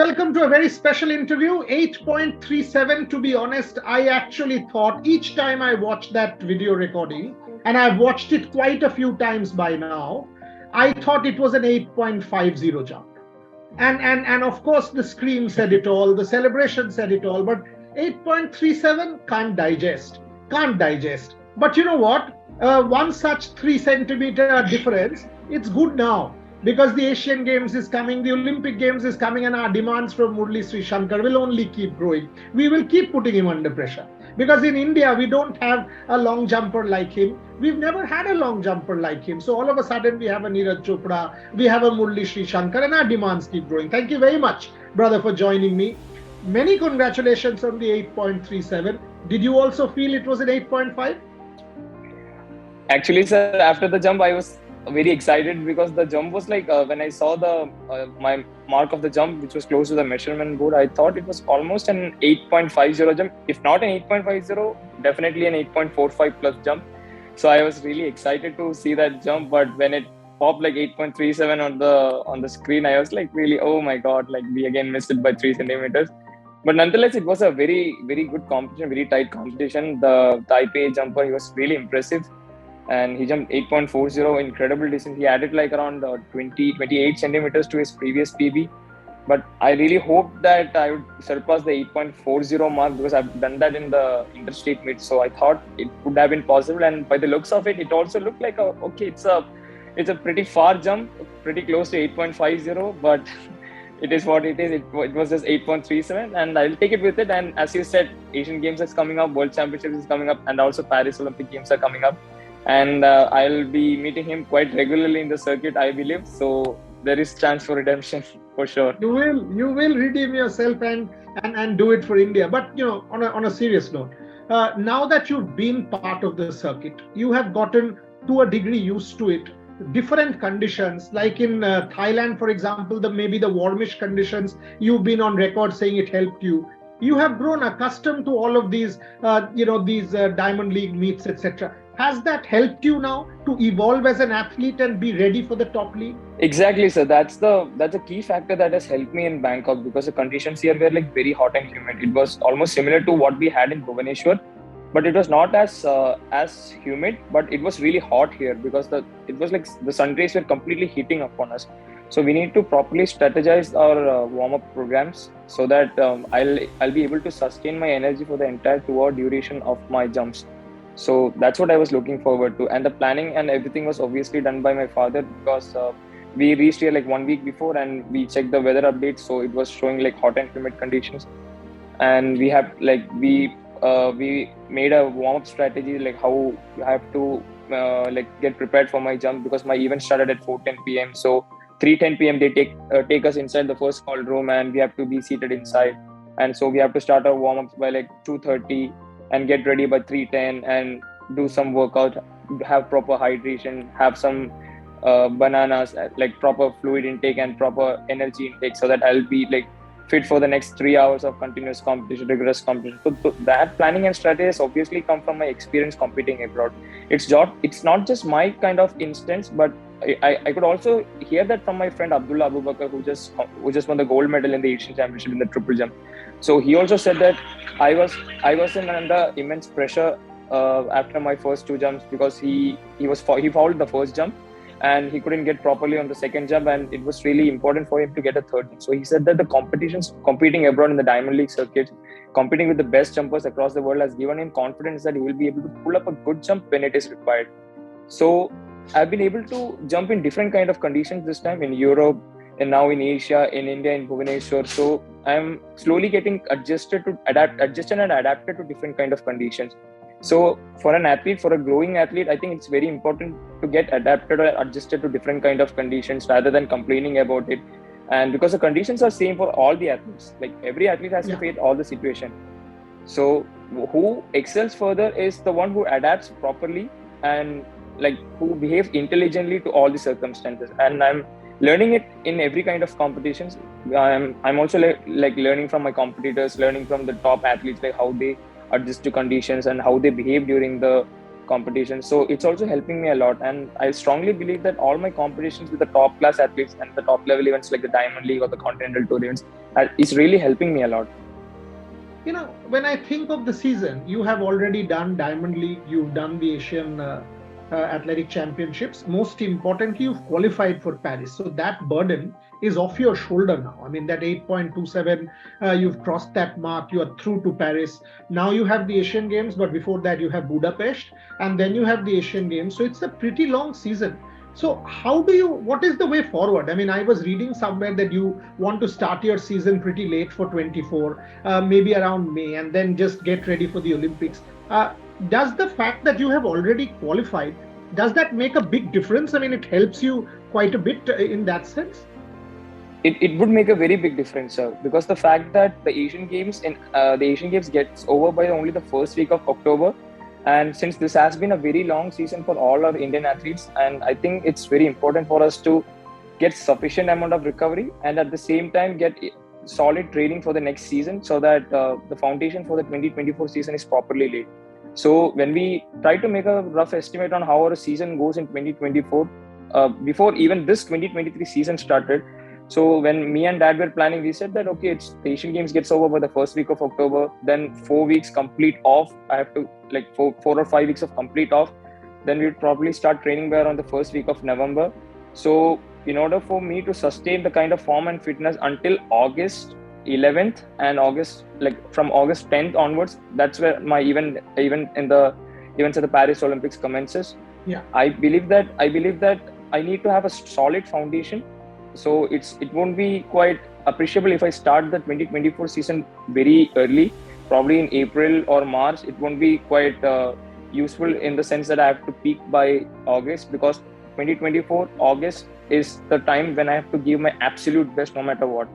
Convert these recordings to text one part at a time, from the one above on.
welcome to a very special interview. 8.37, to be honest, I actually thought each time I watched that video recording, and I've watched it quite a few times by now, I thought it was an 8.50 jump. And of course, the screen said it all, the celebration said it all, but 8.37 can't digest. Can't digest. But you know what? One such 3 centimeter difference, it's good now because the Asian Games is coming, the Olympic Games is coming, and our demands from Murali Sreeshankar will only keep growing. We will keep putting him under pressure because in India we don't have a long jumper like him. We've never had a long jumper like him. So all of a sudden we have a Neeraj Chopra, we have a Murali Sreeshankar, and our demands keep growing. Thank you very much, brother, for joining me. Many congratulations on the 8.37. Did you also feel it was an 8.5? Actually, sir, after the jump, I was very excited because the jump was like when I saw the my mark of the jump, which was close to the measurement board, I thought it was almost an 8.50 jump. If not an 8.50, definitely an 8.45 plus jump. So I was really excited to see that jump. But when it popped like 8.37 on the screen, I was like really, oh my god, like we again missed it by 3 centimeters. But nonetheless, it was a very, very good competition, very tight competition. The Taipei jumper, he was really impressive. And he jumped 8.40, incredible distance. He added like around 28 centimeters to his previous PB. But I really hoped that I would surpass the 8.40 mark because I've done that in the interstate meet. So I thought it would have been possible. And by the looks of it, it also looked like, it's a pretty far jump, pretty close to 8.50. But it is what it is. It was just 8.37, and I'll take it with it. And as you said, Asian Games is coming up, World Championships is coming up, and also Paris Olympic Games are coming up. And I'll be meeting him quite regularly in the circuit, I believe. So there is chance for redemption for sure. You will redeem yourself and do it for India. But on a serious note, now that you've been part of the circuit, you have gotten to a degree used to it. Different conditions, like in Thailand, for example, maybe the warmish conditions, you've been on record saying it helped you. You have grown accustomed to all of these, these Diamond League meets, etc. Has that helped you now to evolve as an athlete and be ready for the top league? Exactly, sir. That's a key factor that has helped me in Bangkok because the conditions here were like very hot and humid. It was almost similar to what we had in Bhubaneswar, but it was not as humid. But it was really hot here because it was like the sun rays were completely heating upon us. So we need to properly strategize our warm-up programs so that I'll be able to sustain my energy for the entire 2-hour duration of my jumps. So that's what I was looking forward to. And the planning and everything was obviously done by my father because we reached here like 1 week before and we checked the weather updates. So it was showing like hot and humid conditions. And we made a warm-up strategy, like how you have to get prepared for my jump because my event started at 4:10 p.m. So 3:10 p.m. they take us inside the first call room and we have to be seated inside. And so we have to start our warm-ups by like 2:30 and get ready by 3:10 and do some workout, have proper hydration, have some bananas, like proper fluid intake and proper energy intake so that I'll be like fit for the next 3 hours of continuous competition, rigorous competition. So that planning and strategy has obviously come from my experience competing abroad. It's not just my kind of instance, but I could also hear that from my friend Abdullah Abu Bakr, who just won the gold medal in the Asian Championship in the triple jump. So he also said that I was under immense pressure after my first 2 jumps because he fouled the first jump and he couldn't get properly on the second jump, and it was really important for him to get a third jump. So he said that the competing abroad in the Diamond League circuit, competing with the best jumpers across the world has given him confidence that he will be able to pull up a good jump when it is required. So I've been able to jump in different kind of conditions this time in Europe and now in Asia, in India, in Bhubaneswar. So I'm slowly getting adjusted and adapted to different kind of conditions. So for an athlete, for a growing athlete, I think it's very important to get adapted or adjusted to different kind of conditions rather than complaining about it. And because the conditions are same for all the athletes, like every athlete has to face all the situation. So who excels further is the one who adapts properly and like who behaves intelligently to all the circumstances. And I'm learning it in every kind of competitions. I'm also like learning from my competitors, learning from the top athletes, like how they adjust to conditions and how they behave during the competitions. So it's also helping me a lot. And I strongly believe that all my competitions with the top class athletes and the top level events like the Diamond League or the Continental Tour events is really helping me a lot. When I think of the season, you have already done Diamond League, you've done the Asian Athletic Championships. Most importantly, you've qualified for Paris. So that burden is off your shoulder now. I mean, that 8.27, you've crossed that mark, you are through to Paris. Now you have the Asian Games, but before that you have Budapest, and then you have the Asian Games. So it's a pretty long season. So what is the way forward? I mean, I was reading somewhere that you want to start your season pretty late for 24, maybe around May, and then just get ready for the Olympics. Does the fact that you have already qualified, does that make a big difference? I mean, it helps you quite a bit in that sense? It would make a very big difference, sir, because the fact that the Asian Games gets over by only the first week of October. And since this has been a very long season for all our Indian athletes, and I think it's very important for us to get sufficient amount of recovery and at the same time get solid training for the next season so that the foundation for the 2024 season is properly laid. So when we try to make a rough estimate on how our season goes in 2024, before even this 2023 season started, so when me and Dad were planning, we said that, okay, the Asian Games gets over by the first week of October, then 4 weeks complete off. I have to like 4 or 5 weeks of complete off. Then we'll probably start training by around the first week of November. So in order for me to sustain the kind of form and fitness until August 11th and from August 10th onwards, that's where my event in the events at the Paris Olympics commences. Yeah. I believe that I need to have a solid foundation. So it won't be quite appreciable if I start the 2024 season very early, probably in April or March. It won't be quite useful in the sense that I have to peak by August, because 2024 August is the time when I have to give my absolute best no matter what.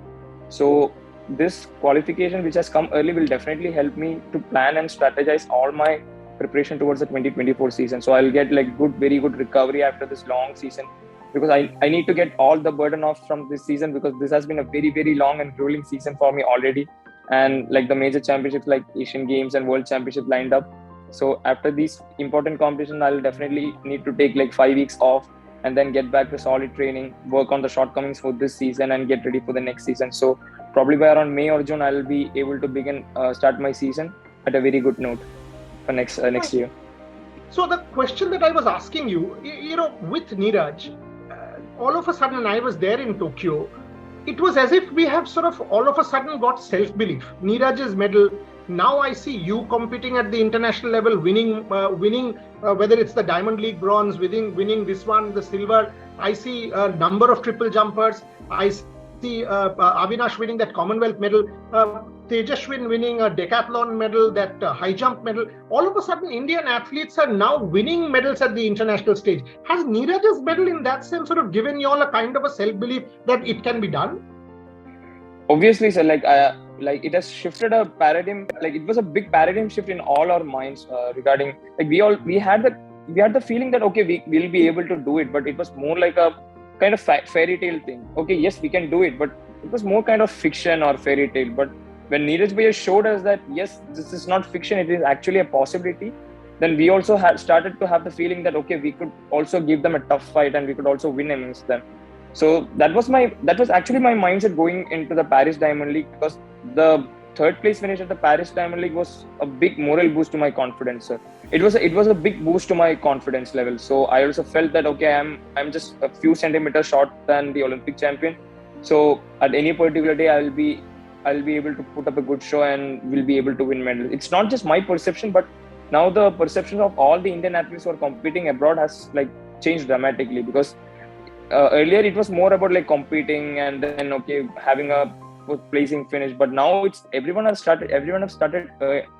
So this qualification which has come early will definitely help me to plan and strategize all my preparation towards the 2024 season. So I'll get like very good recovery after this long season, because I need to get all the burden off from this season, because this has been a very, very long and grueling season for me already. And like the major championships like Asian Games and World Championship lined up. So after these important competitions, I'll definitely need to take like 5 weeks off and then get back to solid training, work on the shortcomings for this season and get ready for the next season. So probably by around May or June, I'll be able to start my season at a very good note for next year. So the question that I was asking you, with Neeraj, all of a sudden I was there in Tokyo. It was as if we have sort of all of a sudden got self-belief. Neeraj's medal. Now I see you competing at the international level, winning, whether it's the Diamond League bronze, winning this one, the silver. I see a number of triple jumpers. I see Avinash winning that Commonwealth medal. Tejashwin winning a decathlon medal, that high jump medal. All of a sudden, Indian athletes are now winning medals at the international stage. Has Neeraj's medal in that sense sort of given you all a kind of a self-belief that it can be done? Obviously, sir, like it has shifted a paradigm. Like it was a big paradigm shift in all our minds regarding, like we had the feeling that, okay, we'll be able to do it, but it was more like a kind of fairy tale thing. Okay, yes, we can do it, but it was more kind of fiction or fairy tale. But when Neeraj Bhaiya showed us that, yes, this is not fiction, it is actually a possibility, then we also started to have the feeling that, okay, we could also give them a tough fight and we could also win amongst them. So that was actually my mindset going into the Paris Diamond League, because the third place finish at the Paris Diamond League was a big moral boost to my confidence, sir. It was a big boost to my confidence level. So I also felt that, okay, I'm just a few centimeters short than the Olympic champion. So at any particular day, I'll be able to put up a good show and will be able to win medals. It's not just my perception, but now the perception of all the Indian athletes who are competing abroad has like changed dramatically, because earlier it was more about like competing and then, okay, having a placing finish. But now it's everyone have started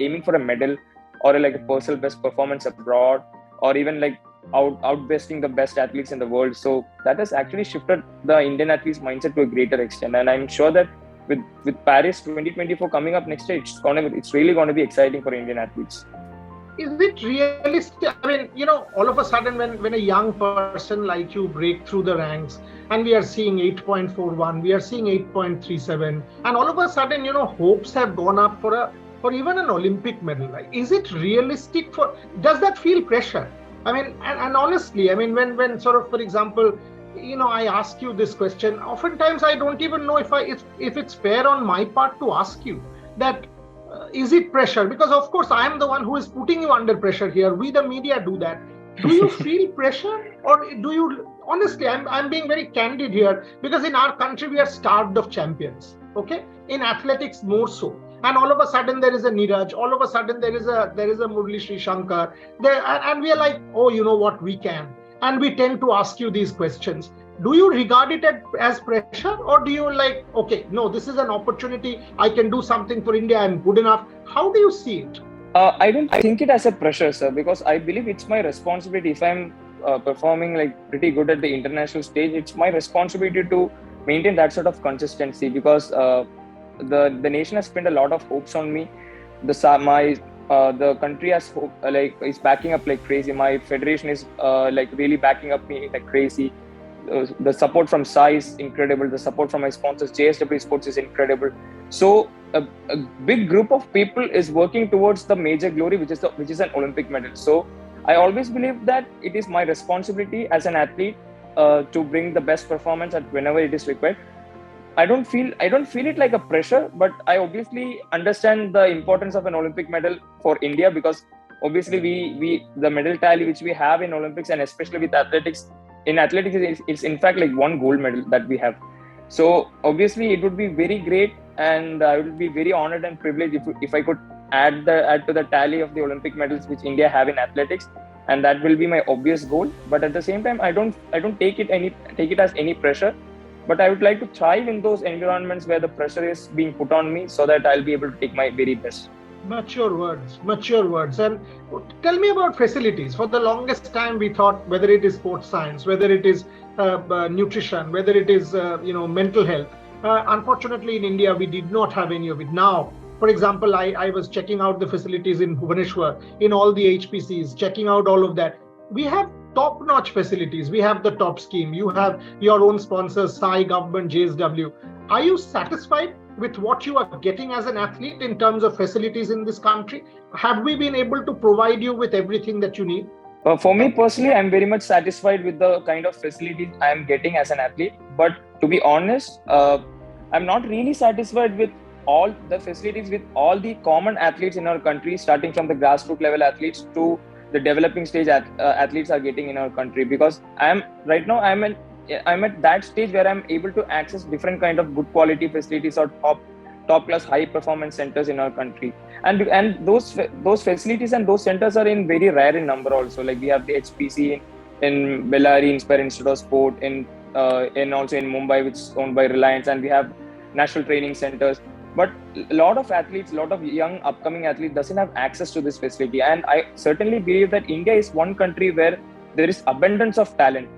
aiming for a medal or like a personal best performance abroad, or even like outbesting the best athletes in the world. So that has actually shifted the Indian athletes' mindset to a greater extent. And I'm sure that with Paris 2024 coming up next year, it's really going to be exciting for Indian athletes. Is it realistic? I mean, all of a sudden when a young person like you break through the ranks and we are seeing 8.41, we are seeing 8.37, and all of a sudden, hopes have gone up for or even an Olympic medal, right? Is it realistic does that feel pressure? I mean, and honestly, I mean, when sort of, for example, I ask you this question, oftentimes I don't even know if it's fair on my part to ask you that, is it pressure? Because of course I am the one who is putting you under pressure here. We, the media, do that. Do you feel pressure, or do you, honestly, I'm being very candid here, because in our country we are starved of champions, okay? In athletics more so. And all of a sudden there is a Neeraj, all of a sudden there is a Murali Sreeshankar there, and we are like, oh, you know what, we can. And we tend to ask you these questions. Do you regard it as pressure, or do you like, okay, no, this is an opportunity, I can do something for India, I'm good enough? How do you see it? I don't think it as a pressure, sir, because I believe it's my responsibility. If I'm performing like pretty good at the international stage, it's my responsibility to maintain that sort of consistency, because the nation has spent a lot of hopes on me. The country has is backing up like crazy. My federation is really backing up me like crazy. The support from SAI is incredible. The support from my sponsors, JSW Sports, is incredible. So a big group of people is working towards the major glory, which is an Olympic medal. So I always believe that it is my responsibility as an athlete to bring the best performance at whenever it is required. I don't feel it like a pressure, but I obviously understand the importance of an Olympic medal for India, because obviously we the medal tally which we have in Olympics, and especially with athletics, it's in fact like one gold medal that we have. So obviously it would be very great, and I would be very honored and privileged if I could add to the tally of the Olympic medals which India have in athletics, and that will be my obvious goal. But at the same time, I don't take it as any pressure, but I would like to thrive in those environments where the pressure is being put on me, so that I'll be able to take my very best. Mature words. And tell me about facilities. For the longest time, we thought, whether it is sports science, whether it is nutrition, whether it is mental health. Unfortunately, in India, we did not have any of it. Now, for example, I was checking out the facilities in Bhubaneswar, in all the HPCs, checking out all of that. We have top-notch facilities. We have the top scheme. You have your own sponsors, SAI, government, JSW. Are you satisfied with what you are getting as an athlete in terms of facilities in this country? Have we been able to provide you with everything that you need? For me personally, I'm very much satisfied with the kind of facilities I'm getting as an athlete. But to be honest, I'm not really satisfied with all the facilities with all the common athletes in our country, starting from the grassroots level athletes to the developing stage athletes are getting in our country. Because I'm at that stage where I'm able to access different kind of good quality facilities or top class high performance centers in our country, and those facilities and those centers are in very rare in number also. Like we have the HPC in Bellary, Inspire Institute of Sport, in also in Mumbai, which is owned by Reliance, and we have national training centers. But a lot of young upcoming athletes doesn't have access to this facility. And I certainly believe that India is one country where there is abundance of talent.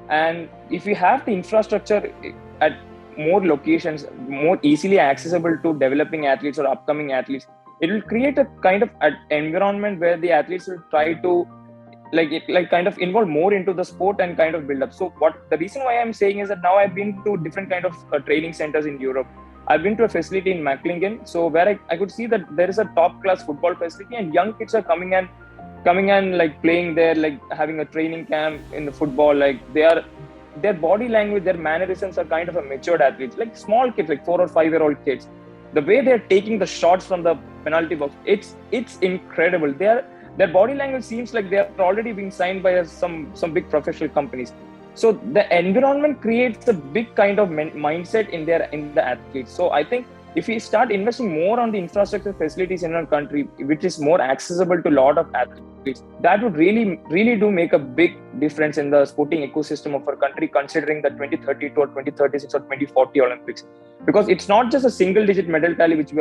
And if we have the infrastructure at more locations, more easily accessible to developing athletes or upcoming athletes, it will create a kind of environment where the athletes will try to kind of involve more into the sport and kind of build up. So the reason why I'm saying is that now I've been to different kind of training centers in Europe. I've been to a facility in Macklingen, so where I could see that there is a top class football facility, and young kids are coming and like playing there, like having a training camp in the football. Like their body language, their mannerisms are kind of a matured athletes, like small kids, like 4 or 5 year old kids. The way they're taking the shots from the penalty box, it's incredible. Their body language seems like they're already being signed by some big professional companies. So the environment creates a big kind of mindset in the athletes. So I think if we start investing more on the infrastructure facilities in our country, which is more accessible to a lot of athletes, that would really do make a big difference in the sporting ecosystem of our country, considering the 2032 or 2036 or 2040 Olympics. Because it's not just a single digit medal tally which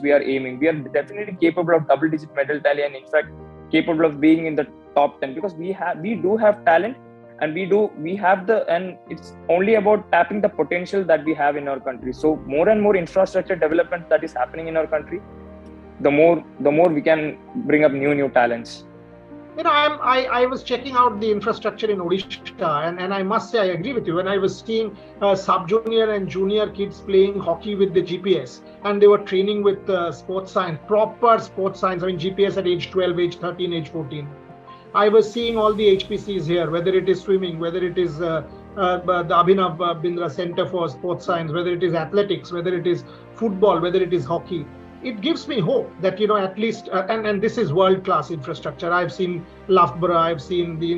we are aiming. We are definitely capable of double digit medal tally, and in fact capable of being in the top 10, because we do have talent. And and it's only about tapping the potential that we have in our country. So more and more infrastructure development that is happening in our country, the more we can bring up new talents. I was checking out the infrastructure in Odisha, and I must say I agree with you. When I was seeing sub-junior and junior kids playing hockey with the GPS, and they were training with sports science, proper sports science. I mean, GPS at age 12, age 13, age 14. I was seeing all the HPCs here, whether it is swimming, whether it is the Abhinav Bindra Center for Sports Science, whether it is athletics, whether it is football, whether it is hockey. It gives me hope that, at least, and this is world-class infrastructure. I've seen Loughborough, I've seen the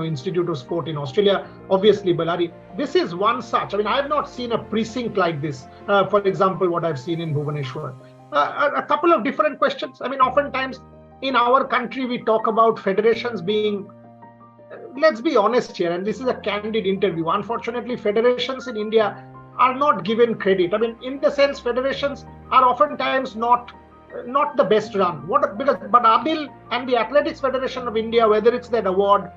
Institute of Sport in Australia, obviously Bellary. This is one such. I mean, I have not seen a precinct like this. For example, what I've seen in Bhubaneswar. A couple of different questions. I mean, oftentimes in our country we talk about federations being, let's be honest here, and this is a candid interview. Unfortunately, federations in India are not given credit. I mean, in the sense, federations are oftentimes not the best run. But ADIL and the Athletics Federation of India, whether it's that award,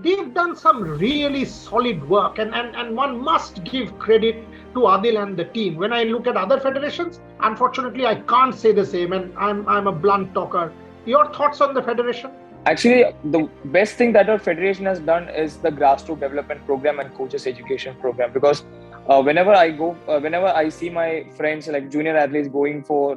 they've done some really solid work, and one must give credit to ADIL and the team. When I look at other federations, unfortunately, I can't say the same, and I'm a blunt talker. Your thoughts on the federation? Actually, the best thing that our federation has done is the grassroots development program and coaches education program, because whenever I see my friends like junior athletes going for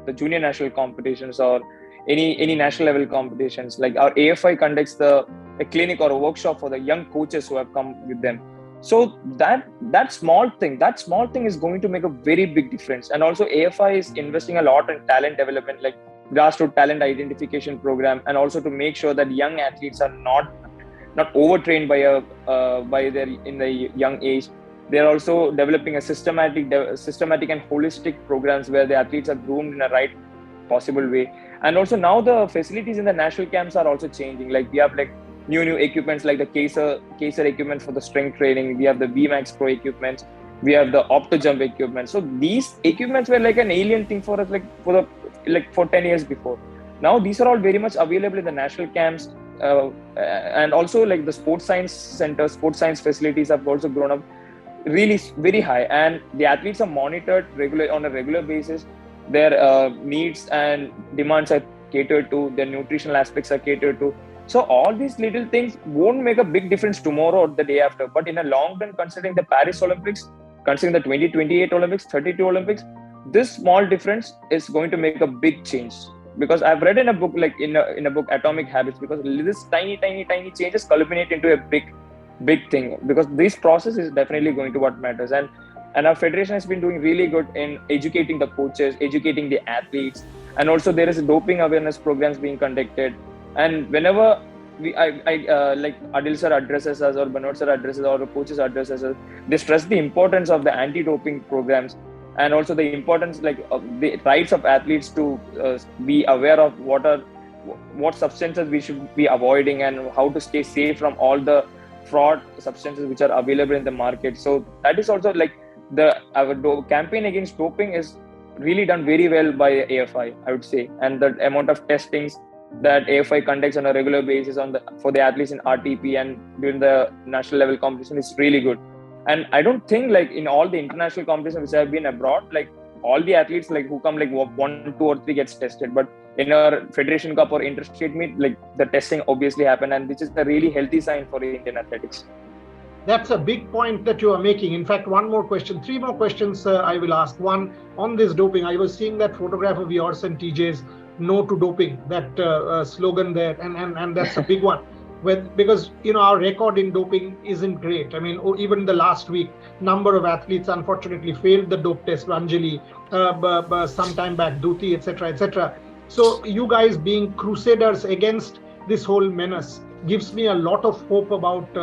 the junior national competitions or any national level competitions, like our AFI conducts a clinic or a workshop for the young coaches who have come with them. So that small thing is going to make a very big difference. And also AFI is investing a lot in talent development, like grassroots talent identification program, and also to make sure that young athletes are not overtrained by their in the young age. They are also developing a systematic and holistic programs where the athletes are groomed in a right possible way. And also now the facilities in the national camps are also changing. Like we have like new equipments like the Kaser equipment for the strength training. We have the VMAX Pro equipment. We have the OptoJump equipment. So these equipments were like an alien thing for us, for 10 years before. Now these are all very much available in the national camps, and also like the sports science centers, sports science facilities have also grown up really very high, and the athletes are monitored on a regular basis. Their needs and demands are catered to, their nutritional aspects are catered to. So all these little things won't make a big difference tomorrow or the day after, but in a long run, considering the Paris Olympics, considering the 2028 Olympics, 32 Olympics, this small difference is going to make a big change. Because I've read in a book, like in a book, Atomic Habits, because this tiny changes culminate into a big thing, because this process is definitely going to what matters. And our federation has been doing really good in educating the coaches, educating the athletes, and also there is doping awareness programs being conducted. And whenever like Adil sir addresses us, or Banod sir addresses us, or the coaches addresses us, they stress the importance of the anti-doping programs, and also the importance of the rights of athletes to be aware of what substances we should be avoiding, and how to stay safe from all the fraud substances which are available in the market. So that is also like our campaign against doping is really done very well by AFI, I would say, and the amount of testings that AFI conducts on a regular basis for the athletes in RTP and during the national level competition is really good. And I don't think like in all the international competitions which have been abroad, like all the athletes like who come like 1, 2 or 3 gets tested, but in our Federation Cup or interstate meet, like the testing obviously happened, and which is a really healthy sign for Indian athletics. That's a big point that you are making. In fact, 3 more questions I will ask. One, on this doping, I was seeing that photograph of yours and TJ's "No to Doping," that slogan there, and that's a big one. Because our record in doping isn't great. I mean, even the last week, number of athletes unfortunately failed the dope test. Anjali, sometime back, Duti, etc. So you guys being crusaders against this whole menace gives me a lot of hope about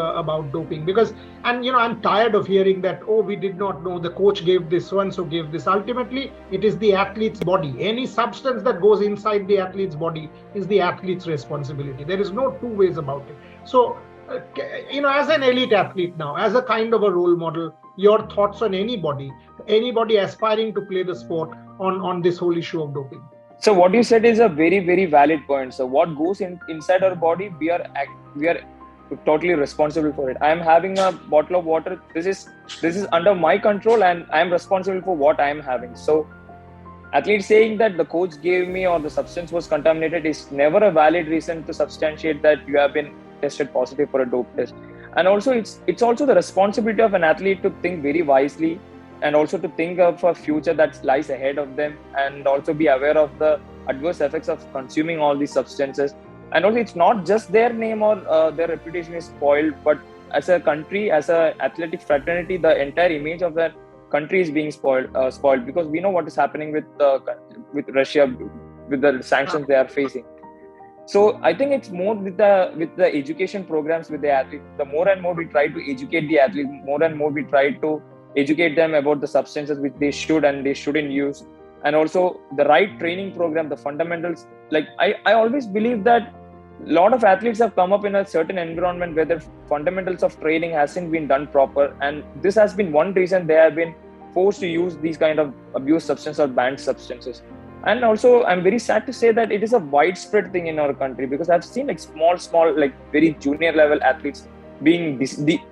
doping, because I'm tired of hearing that, oh, we did not know, the coach gave this, so and so gave this. Ultimately, it is the athlete's body. Any substance that goes inside the athlete's body is the athlete's responsibility. There is no two ways about it. So as an elite athlete now, as a kind of a role model, your thoughts on anybody aspiring to play the sport on this whole issue of doping? So what you said is a very, very valid point. So what goes inside our body, we are totally responsible for it. I am having a bottle of water. This is under my control, and I am responsible for what I am having. So athletes saying that the coach gave me or the substance was contaminated is never a valid reason to substantiate that you have been tested positive for a dope test. And also it's also the responsibility of an athlete to think very wisely, and also to think of a future that lies ahead of them, and also be aware of the adverse effects of consuming all these substances. And also it's not just their name or their reputation is spoiled, but as a country, as a athletic fraternity, the entire image of that country is being spoiled, because we know what is happening with Russia, with the sanctions they are facing. So I think it's more with the education programs with the athletes. The more and more we try to educate the athletes, more and more we try to educate them about the substances which they should and they shouldn't use, and also the right training program, the fundamentals. Like I always believe that a lot of athletes have come up in a certain environment where the fundamentals of training hasn't been done proper, and this has been one reason they have been forced to use these kind of abused substances or banned substances. And also I'm very sad to say that it is a widespread thing in our country, because I've seen like small like very junior level athletes being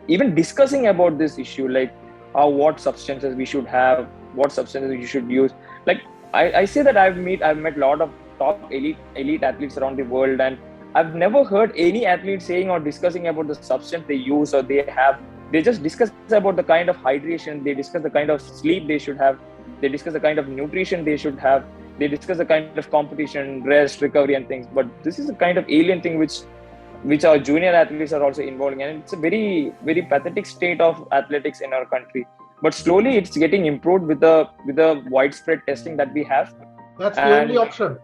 even discussing about this issue, like what substances we should have, what substances we should use. Like I say that I've met a lot of top elite athletes around the world, and I've never heard any athlete saying or discussing about the substance they use or they have. They just discuss about the kind of hydration, they discuss the kind of sleep they should have, they discuss the kind of nutrition they should have, they discuss the kind of competition, rest, recovery and things. But this is a kind of alien thing which our junior athletes are also involving, and it's a very, very pathetic state of athletics in our country. But slowly it's getting improved with the widespread testing that we have. That's the only option.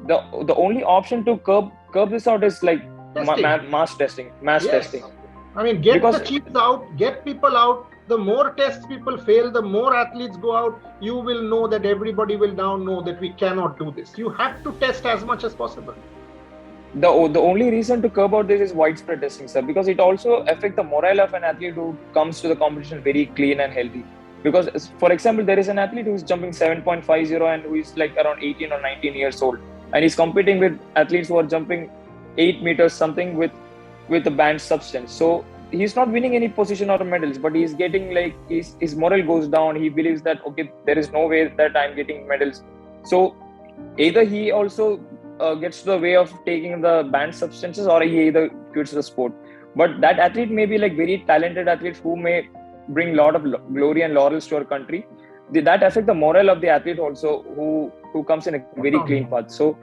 The only option to curb this out is like mass testing. I mean, get the cheats out, get people out. The more tests people fail, the more athletes go out. You will know that everybody will now know that we cannot do this. You have to test as much as possible. The only reason to curb out this is widespread testing, sir, because it also affects the morale of an athlete who comes to the competition very clean and healthy. Because, for example, there is an athlete who is jumping 7.50 and who is like around 18 or 19 years old, and he's competing with athletes who are jumping 8 meters something with a banned substance. So he's not winning any position or medals, but he's getting like his morale goes down. He believes that, okay, there is no way that I'm getting medals. So either he also gets to the way of taking the banned substances, or he either quits the sport. But that athlete may be like very talented athletes who may bring a lot of glory and laurels to our country. That affect the morale of the athlete also, who comes in a very clean path. So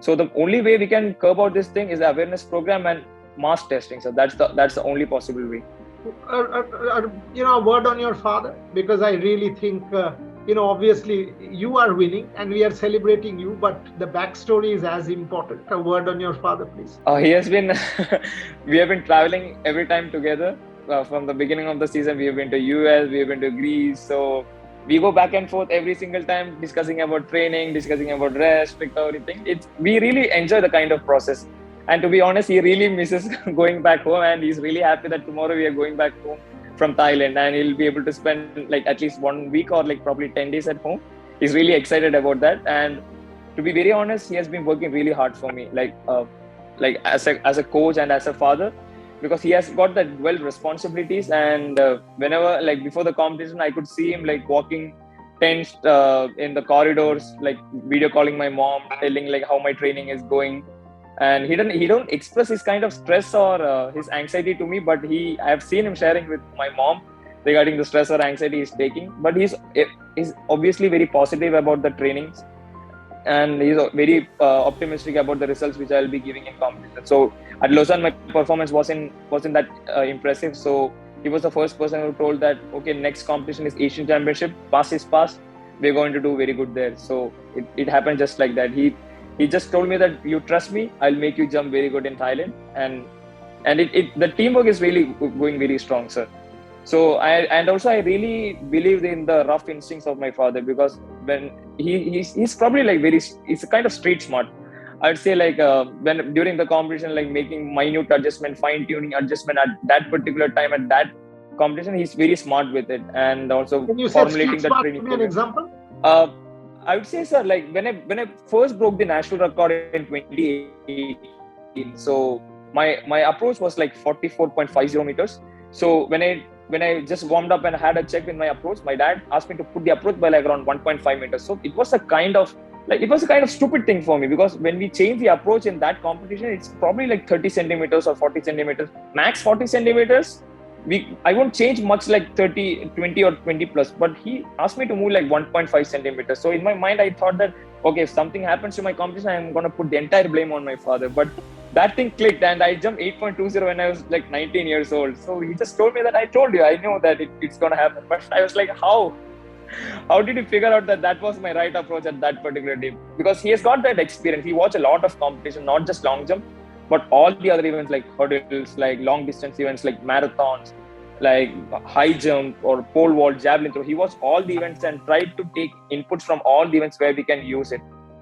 the only way we can curb out this thing is the awareness program and mass testing. So that's the only possible way. A word on your father, because I really think obviously you are winning and we are celebrating you, but the backstory is as important. A word on your father, please. He has been we have been traveling every time together. From the beginning of the season, we have been to US, we have been to Greece. So we go back and forth every single time, discussing about training, discussing about rest, recovery thing. We really enjoy the kind of process. And to be honest, he really misses going back home, and he's really happy that tomorrow we are going back home from Thailand, and he'll be able to spend like at least 1 week or like probably 10 days at home. He's really excited about that. And to be very honest, he has been working really hard for me, like as a coach and as a father, because he has got the 12 responsibilities. And whenever, like before the competition, I could see him like walking tensed in the corridors, like video calling my mom, telling like how my training is going. And he don't express his kind of stress or his anxiety to me, but I have seen him sharing with my mom regarding the stress or anxiety he's taking. But he's obviously very positive about the trainings, and he's very optimistic about the results which I'll be giving in competition. So at Lausanne, my performance wasn't that impressive. So he was the first person who told that, okay, next competition is Asian Championship. Pass is passed. We're going to do very good there. So it happened just like that. He just told me that you trust me, I'll make you jump very good in Thailand. And the teamwork is really going very strong, sir. So I really believe in the rough instincts of my father, because when he's probably like he's a kind of street smart. I'd say like when during the competition, like making minute adjustment, fine tuning adjustment at that particular time at that competition, he's very smart with it. And also formulating the training. Give me an example. I would say, sir, like when I first broke the national record in 2018, so my approach was like 44.50 meters. So when I when I just warmed up and had a check in my approach, my dad asked me to put the approach by like around 1.5 meters. So it was a kind of stupid thing for me, because when we change the approach in that competition, it's probably like 30 centimeters or 40 centimeters, max 40 centimeters. I won't change much, like 30, 20 or 20 plus, but he asked me to move like 1.5 centimeters. So in my mind, I thought that, okay, if something happens to my competition, I'm going to put the entire blame on my father. But that thing clicked, and I jumped 8.20 when I was like 19 years old. So he just told me that, I told you, I know that it's going to happen. But I was like, how? How did he figure out that that was my right approach at that particular day? Because he has got that experience. He watched a lot of competition, not just long jump, but all the other events like hurdles, like long distance events, like marathons, like high jump or pole vault, javelin throw. He watched all the events and tried to take inputs from all the events where we can use it,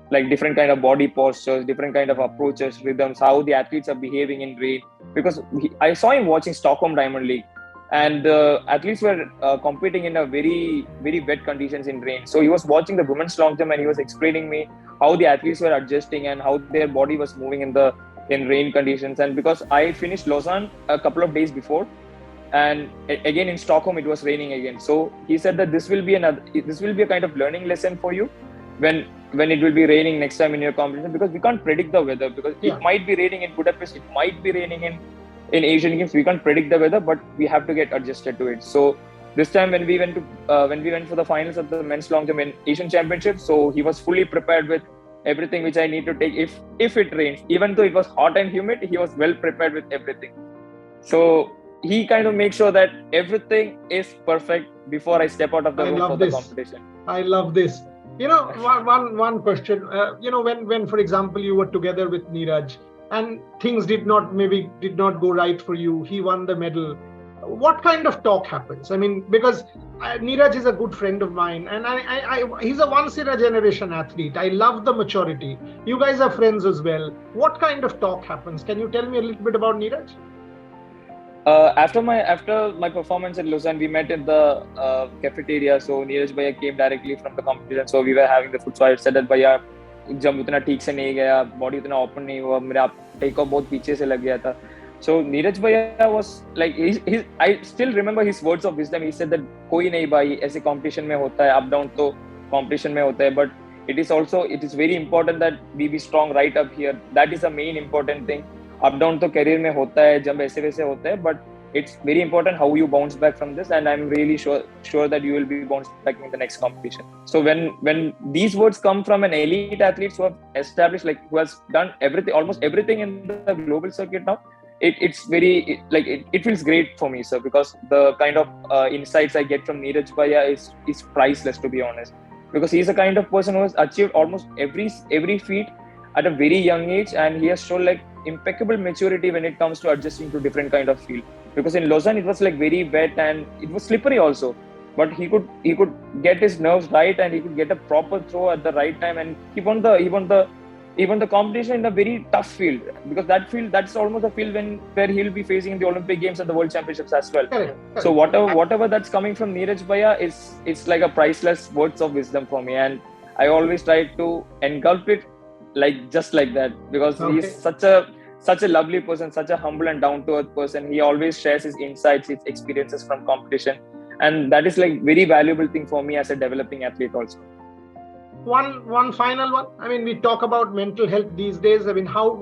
like different kind of body postures, different kind of approaches, rhythms, how the athletes are behaving in rain. Because I saw him watching Stockholm Diamond League, and the athletes were competing in a very, very wet conditions in rain. So he was watching the women's long jump, and he was explaining me how the athletes were adjusting and how their body was moving in rain conditions. And because I finished Lausanne a couple of days before, and again in Stockholm it was raining again, so he said that this will be a kind of learning lesson for you when it will be raining next time in your competition, because we can't predict the weather, because it might be raining in Budapest, it might be raining in Asian Games. We can't predict the weather, but we have to get adjusted to it. So this time when we went for the finals of the men's long jump in Asian Championships, so he was fully prepared with everything which I need to take if it rains. Even though it was hot and humid, he was well prepared with everything. So he kind of makes sure that everything is perfect before I step out of the room for the competition. I love this. One question. When for example you were together with Neeraj and things did not go right for you, he won the medal. What kind of talk happens? I mean, because Neeraj is a good friend of mine, and he's a once in a generation athlete. I love the maturity. You guys are friends as well. What kind of talk happens? Can you tell me a little bit about Neeraj? After my performance at Lausanne, we met in the cafeteria. So Neeraj Bhaiya came directly from the competition. So we were having the food. So I said that Bhaiya, jump उतना ठीक से नहीं गया, body उतना open नहीं हुआ, मेरा take off बहुत पीछे से लग गया था. So Neeraj Bhaiya was like, I still remember his words of wisdom. He said that कोई नहीं भाई, ऐसे competition में होता है, up down तो competition में होता है, but it is very important that we be strong right up here. That is the main important thing. Up down तो career में होता है, जब ऐसे वैसे होता है, but it's very important how you bounce back from this, and I'm really sure that you will be bounced back in the next competition. So when these words come from an elite athlete who have established, like who has done almost everything in the global circuit now, it's very it feels great for me, sir, because the kind of insights I get from Neeraj Bhaiya is priceless, to be honest, because he's the kind of person who has achieved almost every feat at a very young age, and he has shown like impeccable maturity when it comes to adjusting to different kind of field. Because in Lausanne it was like very wet and it was slippery also, but he could get his nerves right, and he could get a proper throw at the right time, and he won the competition in a very tough field, because that's almost a field where he'll be facing in the Olympic Games and the World Championships as well. Correct. So whatever that's coming from Neeraj Bhaiya it's like a priceless words of wisdom for me, and I always try to engulf it just like that, because he's such a lovely person, such a humble and down-to-earth person. He always shares his insights, his experiences from competition, and that is like very valuable thing for me as a developing athlete also. One final one. I mean, we talk about mental health these days. I mean, how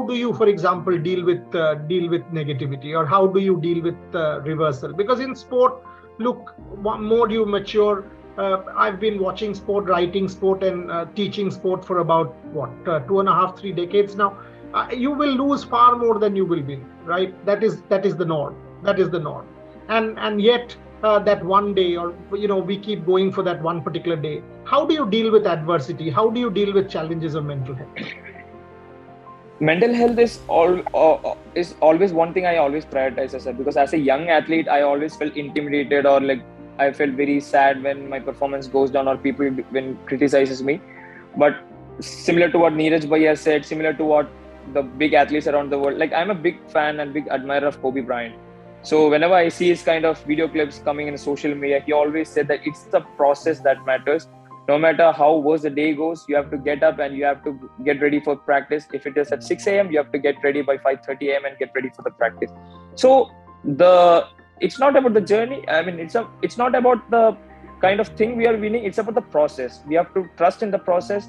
do you, for example, deal with negativity, or how do you deal with reversal? Because in sport, look, more you mature. I've been watching sport, writing sport, and teaching sport for about 2.5-3 decades now. You will lose far more than you will win, right? That is the norm. And yet that one day, or we keep going for that one particular day. How do you deal with adversity? How do you deal with challenges of mental health? Mental health is always one thing I always prioritize, as because as a young athlete, I always felt intimidated, or like I felt very sad when my performance goes down or people when criticizes me. But similar to what Neeraj Bhaiya said, similar to what the big athletes around the world, like I'm a big fan and big admirer of Kobe Bryant. So whenever I see his kind of video clips coming in social media, he always said that it's the process that matters. No matter how worse the day goes, you have to get up and you have to get ready for practice. If it is at 6 a.m., you have to get ready by 5:30 a.m. and get ready for the practice. So the it's not about the journey. I mean, it's not about the kind of thing we are winning. It's about the process. We have to trust in the process.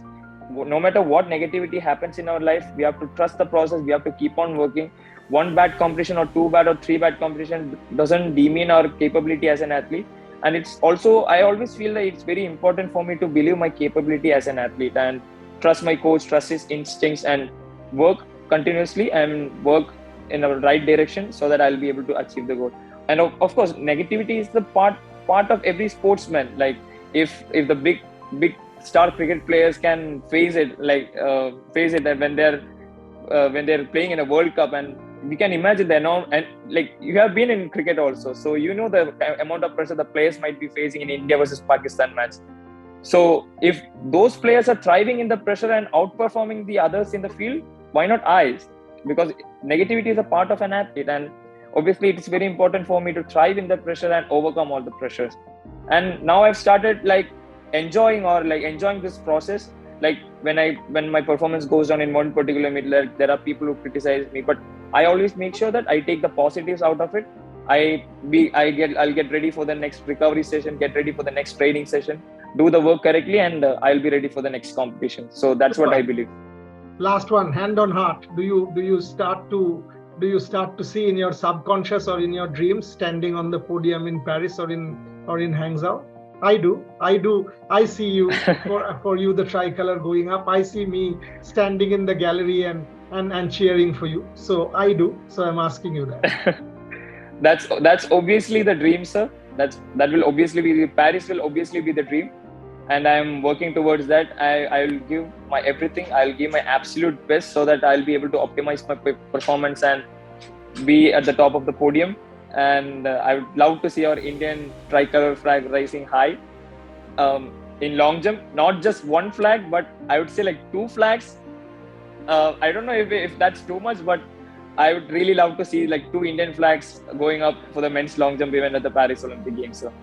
No matter what negativity happens in our life, we have to trust the process. We have to keep on working. One bad competition or two bad or three bad competition doesn't demean our capability as an athlete. And it's also, I always feel that it's very important for me to believe my capability as an athlete and trust my coach, trust his instincts, and work continuously and work in the right direction so that I'll be able to achieve the goal. And of course, negativity is the part of every sportsman. Like if the big star cricket players can face it, face it when they're playing in a World Cup, and we can imagine the enormous, and like you have been in cricket also, so you know the amount of pressure the players might be facing in India versus Pakistan match. So if those players are thriving in the pressure and outperforming the others in the field, why not I? Because negativity is a part of an athlete, and obviously it's very important for me to thrive in the pressure and overcome all the pressures. And now I've started enjoying this process. Like when my performance goes down in one particular meet, there are people who criticize me, but I always make sure that I take the positives out of it. I'll get ready for the next recovery session, get ready for the next training session, do the work correctly, and I'll be ready for the next competition. So that's what I believe. Last one, hand on heart. Do you start to see in your subconscious or in your dreams standing on the podium in Paris or in Hangzhou? I do. I see you for you, the tricolor going up. I see me standing in the gallery and cheering for you. So I do. So I'm asking you that. That's obviously the dream, sir. That will obviously be Paris will obviously be the dream, and I'm working towards that. I will give my everything. I'll give my absolute best so that I'll be able to optimize my performance and be at the top of the podium. And I would love to see our Indian tricolor flag rising high in long jump. Not just one flag, but I would say 2 flags. I don't know if that's too much, but I would really love to see 2 Indian flags going up for the men's long jump event at the Paris Olympic Games. So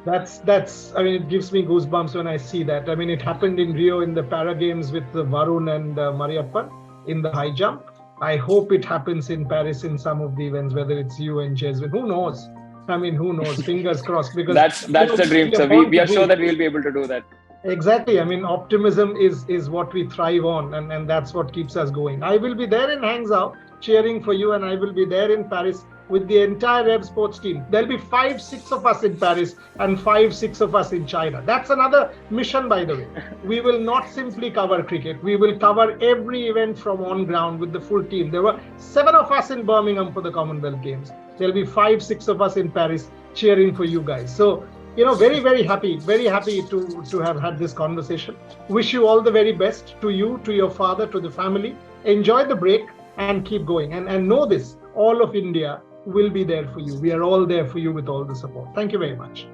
that's. I mean, it gives me goosebumps when I see that. I mean, it happened in Rio in the Para Games with Varun and Mariappan in the high jump. I hope it happens in Paris in some of the events, whether it's you and Jasmine. Who knows? I mean, who knows? Fingers crossed. Because that's the dream. So we are sure that we will be able to do that. Exactly. I mean, optimism is what we thrive on, and that's what keeps us going. I will be there in Hangzhou cheering for you, and I will be there in Paris with the entire Rev Sports team. There'll be 5-6 of us in Paris and 5-6 of us in China. That's another mission, by the way. We will not simply cover cricket. We will cover every event from on ground with the full team. There were 7 of us in Birmingham for the Commonwealth Games. There'll be 5-6 of us in Paris cheering for you guys. So, very, very happy to have had this conversation. Wish you all the very best, to you, to your father, to the family. Enjoy the break and keep going. And know this, all of India will be there for you. We are all there for you with all the support. Thank you very much.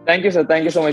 Thank you, sir. Thank you so much.